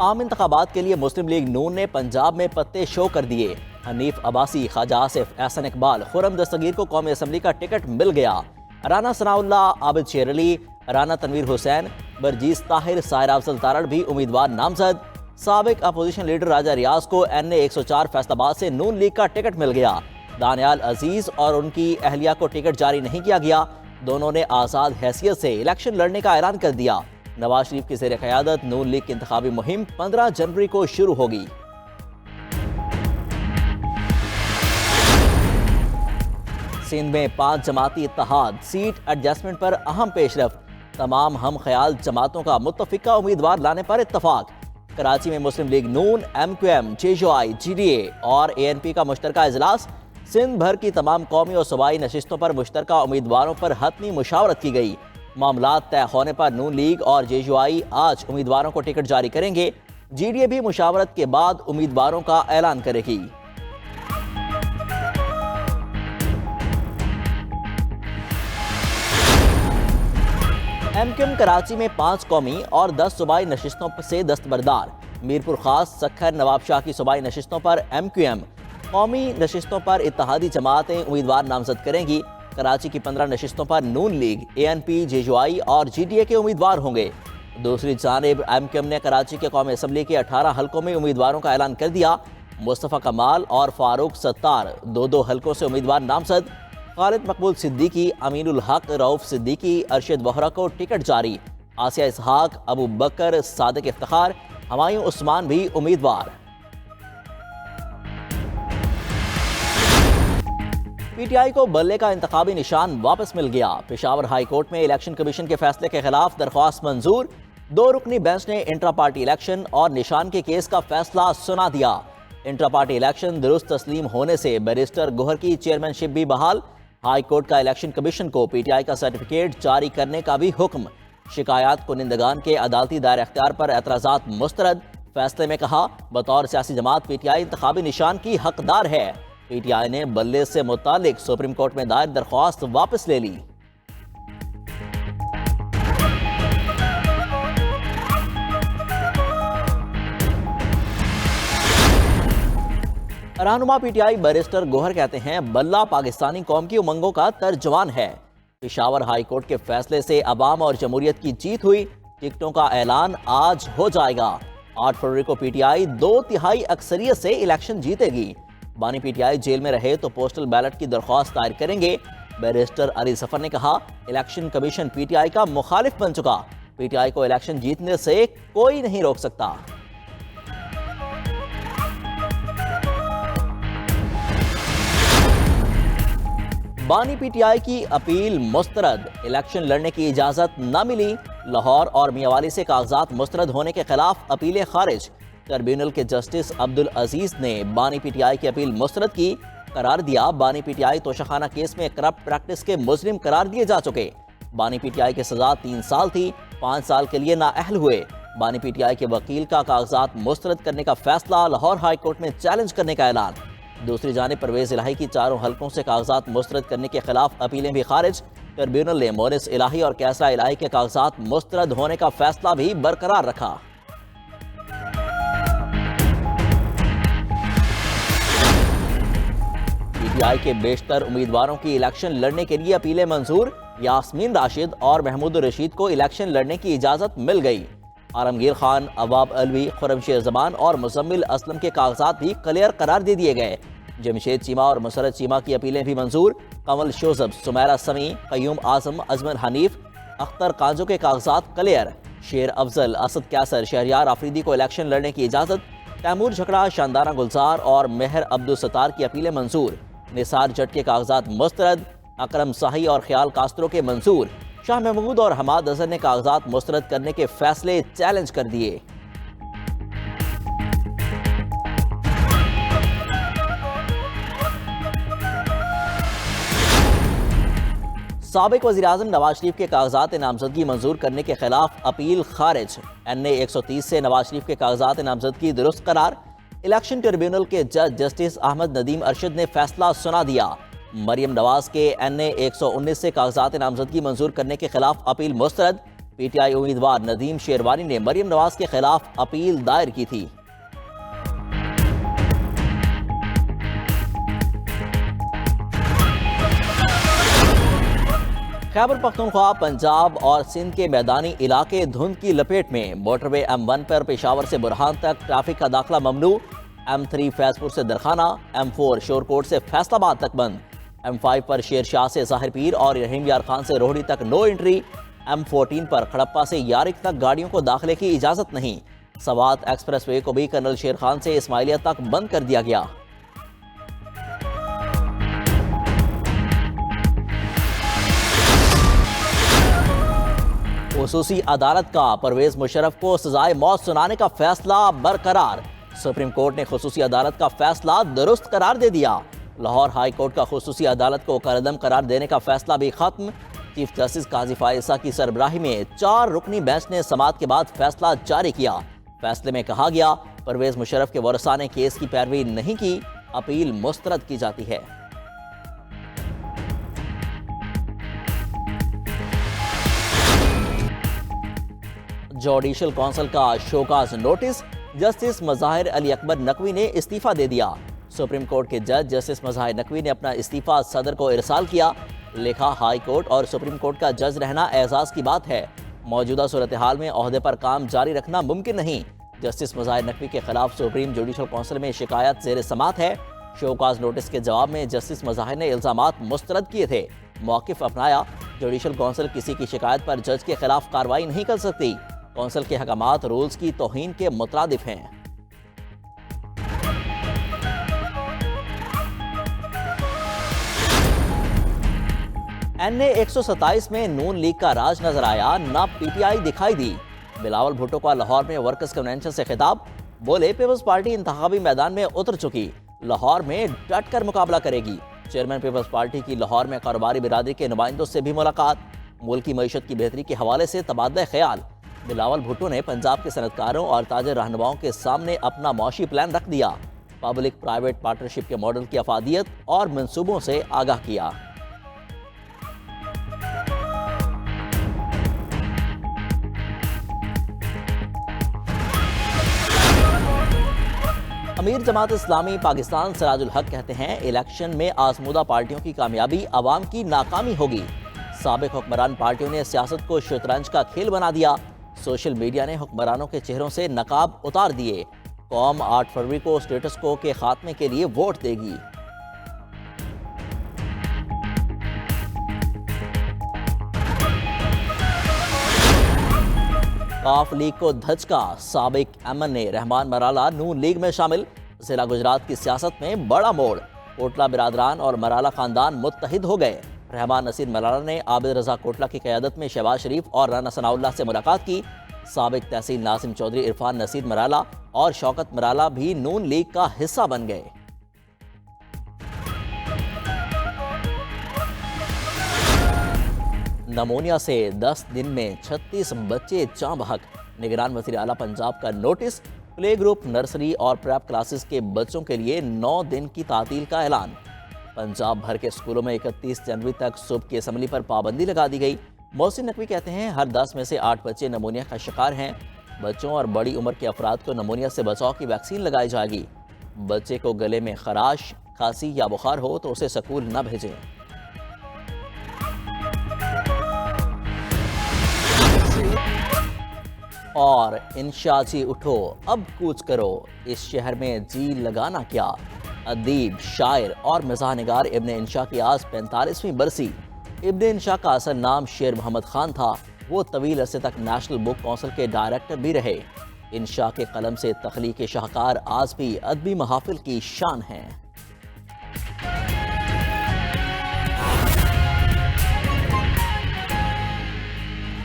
عام انتخابات کے لیے مسلم لیگ نون نے پنجاب میں پتے شو کر دیے۔ حنیف عباسی، خواجہ آصف، احسن اقبال، خرم دستگیر کو قومی اسمبلی کا ٹکٹ مل گیا۔ رانا ثناء اللہ، عابد شیر علی، رانا تنویر حسین، برجیز طاہر، ساحر افضل تارڑ بھی امیدوار نامزد۔ سابق اپوزیشن لیڈر راجہ ریاض کو NA 104 فیصل آباد سے نون لیگ کا ٹکٹ مل گیا۔ دانیال عزیز اور ان کی اہلیہ کو ٹکٹ جاری نہیں کیا گیا۔ دونوں نے آزاد حیثیت سے الیکشن لڑنے کا اعلان کر دیا۔ نواز شریف کی زیر قیادت نون لیگ کی انتخابی مہم 15 جنوری کو شروع ہوگی۔ سندھ میں 5 جماعتی اتحاد سیٹ ایڈجسٹمنٹ پر اہم پیش رفت۔ تمام ہم خیال جماعتوں کا متفقہ امیدوار لانے پر اتفاق۔ کراچی میں مسلم لیگ نون، MQM، JUI، GDA اور ANP کا مشترکہ اجلاس۔ سندھ بھر کی تمام قومی اور صوبائی نشستوں پر مشترکہ امیدواروں پر حتمی مشاورت کی گئی۔ معاملات طے ہونے پر نون لیگ اور JUI آج امیدواروں کو ٹکٹ جاری کریں گے۔ GDA بھی مشاورت کے بعد امیدواروں کا اعلان کرے گی۔ MQM کراچی میں 5 قومی اور 10 صوبائی نشستوں سے دستبردار۔ میرپور خاص، سکھر، نواب شاہ کی صوبائی نشستوں پر MQM، قومی نشستوں پر اتحادی جماعتیں امیدوار نامزد کریں گی۔ کراچی کی 15 نشستوں پر نون لیگ، ANP، JUI اور GDA کے امیدوار ہوں گے۔ دوسری جانب MQM نے کراچی کے قومی اسمبلی کے 18 حلقوں میں امیدواروں کا اعلان کر دیا۔ مصطفیٰ کمال اور فاروق ستار 2 حلقوں سے امیدوار نامزد۔ خالد مقبول صدیقی، امین الحق، رؤف صدیقی، ارشد وہرا کو ٹکٹ جاری۔ آسیہ اسحاق، ابو بکر، صادق افتخار، ہمایوں عثمان بھی امیدوار۔ PTI کو بلے کا انتخابی نشان واپس مل گیا۔ پشاور ہائی کورٹ میں الیکشن کمیشن کے فیصلے کے خلاف درخواست منظور۔ 2 رکنی بینچ نے انٹرا پارٹی الیکشن اور نشان کے کیس کا فیصلہ سنا دیا۔ انٹرا پارٹی الیکشن درست تسلیم ہونے سے بیرسٹر گوہر کی چیئرمین شپ بھی بحال۔ ہائی کورٹ کا الیکشن کمیشن کو PTI کا سرٹیفکیٹ جاری کرنے کا بھی حکم۔ شکایات کنندگان کے عدالتی دائرہ اختیار پر اعتراضات مسترد۔ فیصلے میں کہا، بطور سیاسی جماعت PTI انتخابی نشان کی حقدار ہے۔ PTI نے بلے سے متعلق سپریم کورٹ میں دائر درخواست واپس لے لی۔ رہنما PTI بیرسٹر گوہر کہتے ہیں، بلہ پاکستانی قوم کی امنگوں کا ترجمان ہے۔ پشاور ہائی کورٹ کے فیصلے سے عوام اور جمہوریت کی جیت ہوئی۔ ٹکٹوں کا اعلان آج ہو جائے گا۔ 8 فروری کو PTI 2/3 اکثریت سے الیکشن جیتے گی۔ بانی PTI جیل میں رہے تو پوسٹل بیلٹ کی درخواست دائر کریں گے۔ بیرسٹر علی ظفر نے کہا، الیکشن کمیشن PTI کا مخالف بن چکا۔ PTI کو الیکشن جیتنے سے کوئی نہیں روک سکتا۔ بانی PTI کی اپیل مسترد۔ الیکشن لڑنے کی اجازت نہ ملی۔ لاہور اور میاں سے کاغذات مسترد ہونے کے خلاف اپیلیں خارج۔ ٹربیونل کے جسٹس عبدالعزیز نے بانی PTI کی اپیل مسترد کی۔ قرار دیا، بانی PTI توشخانہ کیس میں کرپٹ پریکٹس کے مجرم قرار دیے جا چکے۔ بانی PTI کی سزا 3 سال تھی، 5 سال کے لیے نااہل ہوئے۔ بانی PTI کے وکیل کا کاغذات مسترد کرنے کا فیصلہ، لاہور ہائی کورٹ میں چیلنج کرنے کا اعلان۔ دوسری جانب پرویز الہی کی 4 حلقوں سے کاغذات مسترد کرنے کے خلاف اپیلیں بھی خارج۔ ٹربیونل نے مونس الہی اور کیسرا الہی کے کاغذات مسترد ہونے کا فیصلہ بھی برقرار رکھا۔ PTI کے بیشتر امیدواروں کی الیکشن لڑنے کے لیے اپیلیں منظور۔ یاسمین راشد اور محمود الرشید کو الیکشن لڑنے کی اجازت مل گئی۔ عالمگیر خان، عواب علوی، خرمشیر زمان اور مزمل اسلم کے کاغذات بھی کلیئر قرار دے دیے گئے۔ جمشید چیمہ اور مسرت چیمہ کی اپیلیں بھی منظور۔ قمل شوزب، سمیرہ سمیع، قیوم اعظم، ازمل حنیف، اختر کانجو کے کاغذات کلیئر۔ شیر افضل، اسد کیسر، شہریار آفریدی کو الیکشن لڑنے کی اجازت۔ تیمور جھکڑا، شاندانہ گلزار اور مہر عبدالستار کی اپیلیں منظور۔ نثار جٹ کے کاغذات مسترد۔ اکرم صاحی اور خیال کاسترو کے منظور۔ شاہ محمود اور حماد اظہر نے کاغذات مسترد کرنے کے فیصلے چیلنج کر دیے۔ سابق وزیراعظم نواز شریف کے کاغذات نامزدگی منظور کرنے کے خلاف اپیل خارج۔ NA 130 سے نواز شریف کے کاغذات نامزدگی درست قرار۔ الیکشن ٹریبیونل کے جج جسٹس احمد ندیم ارشد نے فیصلہ سنا دیا۔ مریم نواز کے NA 119 سے کاغذات نامزدگی منظور کرنے کے خلاف اپیل مسترد۔ پی ٹی آئی امیدوار ندیم شیروانی نے مریم نواز کے خلاف اپیل دائر کی تھی۔ خیبر پختونخوا، پنجاب اور سندھ کے میدانی علاقے دھند کی لپیٹ میں۔ موٹر وے M1 پر پشاور سے برہان تک ٹریفک کا داخلہ ممنوع، M3 فیض پور سے درخانہ، M4 شورکوٹ سے فیصل آباد تک بند، M5 پر شیر شاہ سے ظاہر پیر اور رحیم یار خان سے روہڑی تک نو انٹری، M14 پر کھڑپا سے یارک تک گاڑیوں کو داخلے کی اجازت نہیں۔ سوات ایکسپریس وے کو بھی کرنل شیر خان سے اسماعیلیہ تک بند کر دیا گیا۔ خصوصی عدالت کا پرویز مشرف کو سزائے موت سنانے کا فیصلہ برقرار، سپریم کورٹ نے خصوصی عدالت کا فیصلہ درست قرار دے دیا۔ لاہور ہائی کورٹ کا خصوصی عدالت کو کالعدم قرار دینے کا فیصلہ بھی ختم۔ چیف جسٹس قاضی فائزہ کی سربراہی میں 4 رکنی بینچ نے سماعت کے بعد فیصلہ جاری کیا۔ فیصلے میں کہا گیا پرویز مشرف کے ورثاء نے کیس کی پیروی نہیں کی، اپیل مسترد کی جاتی ہے۔ جوڈیشل کونسل کا شوکاز نوٹس، جسٹس مظاہر علی اکبر نقوی نے استعفیٰ دے دیا۔ سپریم کورٹ کے جج جسٹس مظاہر نقوی نے اپنا استعفیٰ صدر کو ارسال کیا۔ لکھا ہائی کورٹ اور سپریم کورٹ کا جج رہنا اعزاز کی بات ہے، موجودہ صورتحال میں عہدے پر کام جاری رکھنا ممکن نہیں۔ جسٹس مظاہر نقوی کے خلاف سپریم جوڈیشل کونسل میں شکایت زیر سماعت ہے۔ شوکاز نوٹس کے جواب میں جسٹس مظاہر نے الزامات مسترد کیے تھے، موقف اپنایا۔ جوڈیشل کونسل کسی کی شکایت پر جج کے خلاف کارروائی نہیں کر سکتی۔ کونسل کے حکامات رولز کی توہین کے مترادف ہیں۔ NA 127 میں نون لیگ کا راج نظر آیا، نہ پی ٹی آئی دکھائی دی۔ بلاول بھٹو کا لاہور میں ورکرز کنونشن سے خطاب، بولے پیپلز پارٹی انتخابی میدان میں اتر چکی، لاہور میں ڈٹ کر مقابلہ کرے گی۔ چیئرمین پیپلز پارٹی کی لاہور میں کاروباری برادری کے نمائندوں سے بھی ملاقات، ملکی معیشت کی بہتری کے حوالے سے تبادلہ خیال۔ بلاول بھٹو نے پنجاب کے صنعت کاروں اور تاجر رہنماؤں کے سامنے اپنا معاشی پلان رکھ دیا، پبلک پرائیویٹ پارٹنرشپ کے ماڈل کی افادیت اور منصوبوں سے آگاہ کیا۔ امیر جماعت اسلامی پاکستان سراج الحق کہتے ہیں الیکشن میں آزمودہ پارٹیوں کی کامیابی عوام کی ناکامی ہوگی۔ سابق حکمران پارٹیوں نے سیاست کو شطرنج کا کھیل بنا دیا، سوشل میڈیا نے حکمرانوں کے چہروں سے نقاب اتار دیے۔ قوم 8 فروری کو سٹیٹس کو کے خاتمے کے لیے ووٹ دے گی۔ قاف لیگ کو دھچکا، سابق ایمن نے رحمان مرالا نون لیگ میں شامل۔ ضلع گجرات کی سیاست میں بڑا موڑ، کوٹلہ برادران اور مرالا خاندان متحد ہو گئے۔ رحمان نصیر مرالا نے عابد رضا کوٹلہ کی قیادت میں شہباز شریف اور رانا ثناء اللہ سے ملاقات کی۔ سابق تحصیل ناظم چودھری عرفان نصیر مرالا اور شوکت مرالا بھی نون لیگ کا حصہ بن گئے۔ نمونیا سے 10 دن میں 36 بچے جاں بحق، نگران وزیر اعلیٰ پنجاب کا نوٹس۔ پلے گروپ، نرسری اور پریپ کلاسز کے بچوں کے لیے 9 دن کی تعطیل کا اعلان۔ پنجاب بھر کے اسکولوں میں 31 جنوری تک صبح کی اسمبلی پر پابندی لگا دی گئی۔ محسن نقوی کہتے ہیں ہر 10 میں سے 8 بچے نمونیا کا شکار ہیں۔ بچوں اور بڑی عمر کے افراد کو نمونیا سے بچاؤ کی ویکسین لگائی جائے گی۔ بچے کو گلے میں خراش، کھانسی یا بخار ہو تو اسے سکول نہ بھیجیں۔ اور انشا جی اٹھو اب کوچ کرو، اس شہر میں جی لگانا کیا۔ ادیب، شاعر اور مزاح نگار ابن انشا کی آج 45ویں برسی۔ ابن انشا کا اصل نام شیر محمد خان تھا۔ وہ طویل عرصے تک نیشنل بک کونسل کے ڈائریکٹر بھی رہے۔ انشا کے قلم سے تخلیق شاہکار آج بھی ادبی محافل کی شان ہیں۔